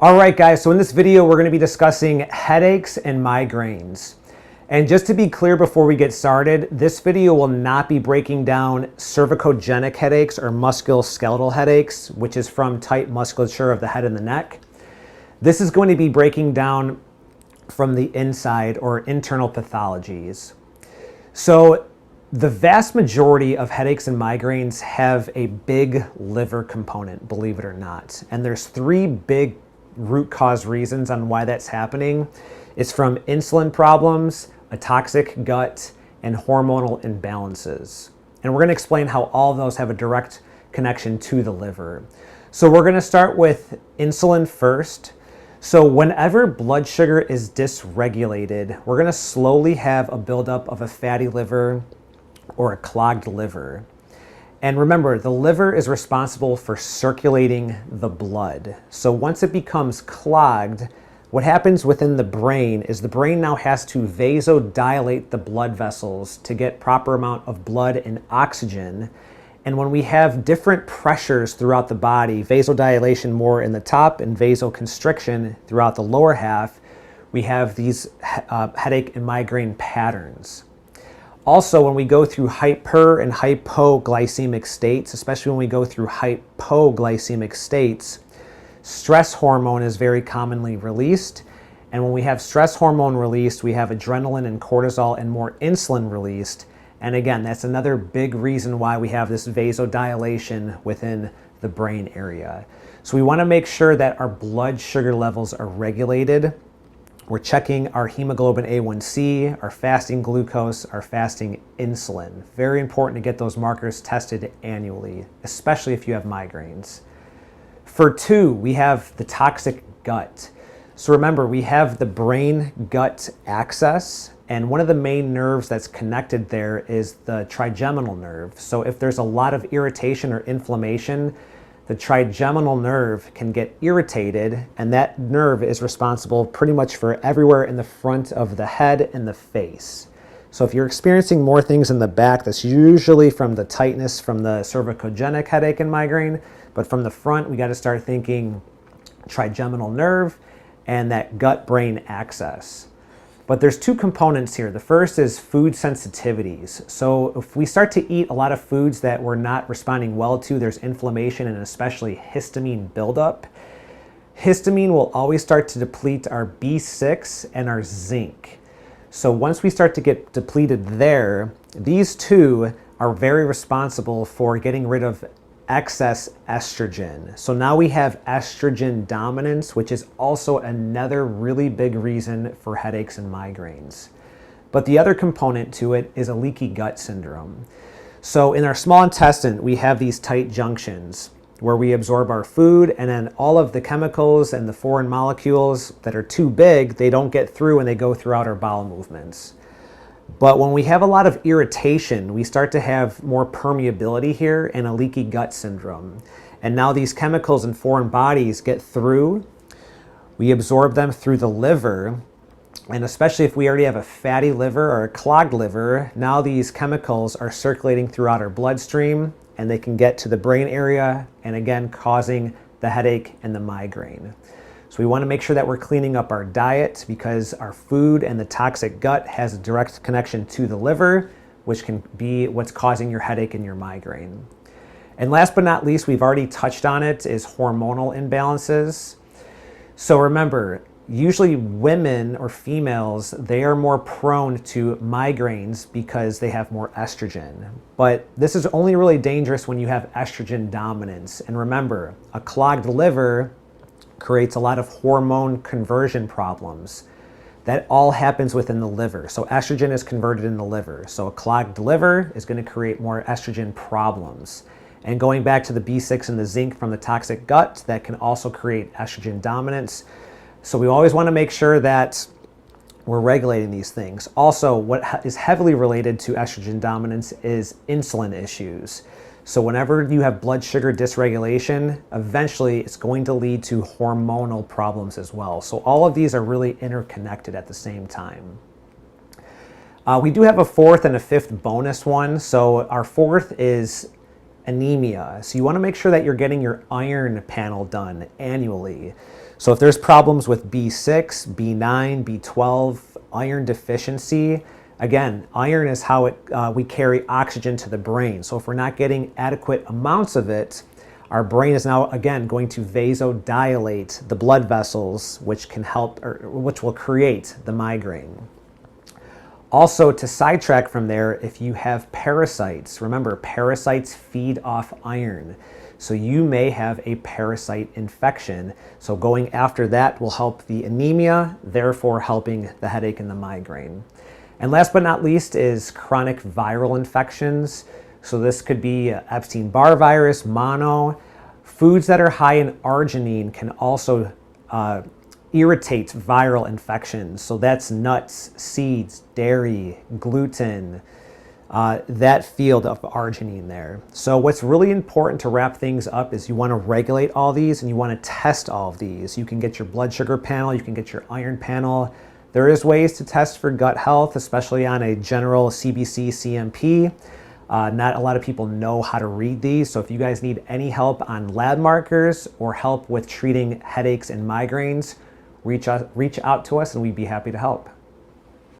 All right, guys, so in this video, we're going to be discussing headaches and migraines. And just to be clear before we get started, this video will not be breaking down cervicogenic headaches or musculoskeletal headaches, which is from tight musculature of the head and the neck. This is going to be breaking down from the inside or internal pathologies. So the vast majority of headaches and migraines have a big liver component, believe it or not. And there's three big root cause reasons on why that's happening. It's from insulin problems, a toxic gut, and hormonal imbalances. And we're going to explain how all of those have a direct connection to the liver. So we're going to start with insulin first. So whenever blood sugar is dysregulated, we're going to slowly have a buildup of a fatty liver or a clogged liver. And remember, the liver is responsible for circulating the blood. So once it becomes clogged, what happens within the brain is the brain now has to vasodilate the blood vessels to get proper amount of blood and oxygen. And when we have different pressures throughout the body, vasodilation more in the top and vasoconstriction throughout the lower half, we have these headache and migraine patterns. Also, when we go through hyper and hypoglycemic states, especially when we go through hypoglycemic states, stress hormone is very commonly released. And when we have stress hormone released, we have adrenaline and cortisol and more insulin released. And again, that's another big reason why we have this vasodilation within the brain area. So we want to make sure that our blood sugar levels are regulated. We're checking our hemoglobin A1C, our fasting glucose, our fasting insulin. Very important to get those markers tested annually, especially if you have migraines. For two, we have the toxic gut. So remember, we have the brain-gut axis, and one of the main nerves that's connected there is the trigeminal nerve. So if there's a lot of irritation or inflammation, the trigeminal nerve can get irritated, and that nerve is responsible pretty much for everywhere in the front of the head and the face. So if you're experiencing more things in the back, that's usually from the tightness from the cervicogenic headache and migraine, but from the front, we got to start thinking trigeminal nerve and that gut-brain axis. But there's two components here. The first is food sensitivities. So if we start to eat a lot of foods that we're not responding well to, there's inflammation and especially histamine buildup. Histamine will always start to deplete our B6 and our zinc. So once we start to get depleted there, these two are very responsible for getting rid of excess estrogen. So now we have estrogen dominance, which is also another really big reason for headaches and migraines. But the other component to it is a leaky gut syndrome. So in our small intestine, we have these tight junctions where we absorb our food, and then all of the chemicals and the foreign molecules that are too big, they don't get through and they go throughout our bowel movements. But when we have a lot of irritation, we start to have more permeability here and a leaky gut syndrome. And now these chemicals and foreign bodies get through. We absorb them through the liver. And especially if we already have a fatty liver or a clogged liver, now these chemicals are circulating throughout our bloodstream and they can get to the brain area and again causing the headache and the migraine. So we want to make sure that we're cleaning up our diet because our food and the toxic gut has a direct connection to the liver, which can be what's causing your headache and your migraine. And last but not least, we've already touched on it, is hormonal imbalances. So remember, usually women or females, they are more prone to migraines because they have more estrogen. But this is only really dangerous when you have estrogen dominance. And remember, a clogged liver creates a lot of hormone conversion problems. That all happens within the liver. So estrogen is converted in the liver. So a clogged liver is going to create more estrogen problems. And going back to the B6 and the zinc from the toxic gut, that can also create estrogen dominance. So we always want to make sure that we're regulating these things. Also, what is heavily related to estrogen dominance is insulin issues. So whenever you have blood sugar dysregulation, eventually it's going to lead to hormonal problems as well. So all of these are really interconnected at the same time. We do have a fourth and a fifth bonus one. So our fourth is anemia. So you want to make sure that you're getting your iron panel done annually. So if there's problems with B6, B9, B12, iron deficiency, again, iron is how we carry oxygen to the brain. So if we're not getting adequate amounts of it, our brain is now, again, going to vasodilate the blood vessels, which can help, or which will create the migraine. Also, to sidetrack from there, if you have parasites, remember, parasites feed off iron. So you may have a parasite infection. So going after that will help the anemia, therefore helping the headache and the migraine. And last but not least is chronic viral infections. So this could be Epstein-Barr virus, mono. Foods that are high in arginine can also irritate viral infections. So that's nuts, seeds, dairy, gluten, that field of arginine there. So what's really important to wrap things up is you want to regulate all these and you want to test all of these. You can get your blood sugar panel, you can get your iron panel. There is ways to test for gut health, especially on a general CBC CMP. Not a lot of people know how to read these, so if you guys need any help on lab markers or help with treating headaches and migraines, reach out to us and we'd be happy to help.